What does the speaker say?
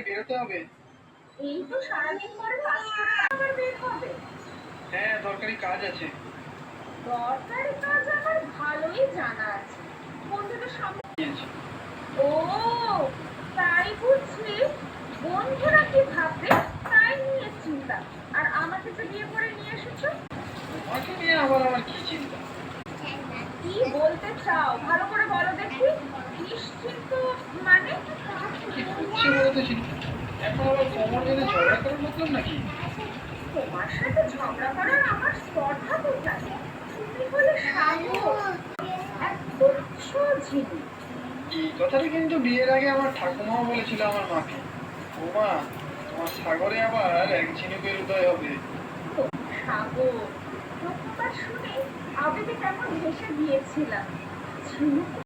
বেরোতে হবে। এই তো সারাদিন পরে কাজ করে আবার বের হবে। হ্যাঁ, দরকারি কাজ আছে। দরকারি কাজ আমার ভালোই জানা আছে। বন্ধুদের সামনে ও তাই বুঝলি, বন্ধুরা কি ভাববে তাই নিয়ে চিন্তা। আর আমাকে যে বিয়ে করে নিয়ে এসেছো, তোমাকে নিয়ে আবার আমার কি চিন্তা? কি বলতে চাও ভালো করে বলো দেখি। নিশ্চিন্ত মানে? কি করছে বলতেছি? এখন আবার কোমর বেঁধে ঝগড়া করার মতলব নাকি? তোমার সাথে ঝগড়া করার আমার স্পর্ধা কোথায়? তুমি হলে সাগর, এক তুচ্ছ ঝিনি। এই কথাটা কিন্তু বিয়ের আগে আমার ঠাকুমাও বলেছিল আমার মাকে। ও মা, তোমার সাগরে আবার এক ঝিনুকের উদয় হবে। সাগর, প্রথমবার শুনে আবেগে কেমন ভেসে গিয়েছিলাম। ঝিনুক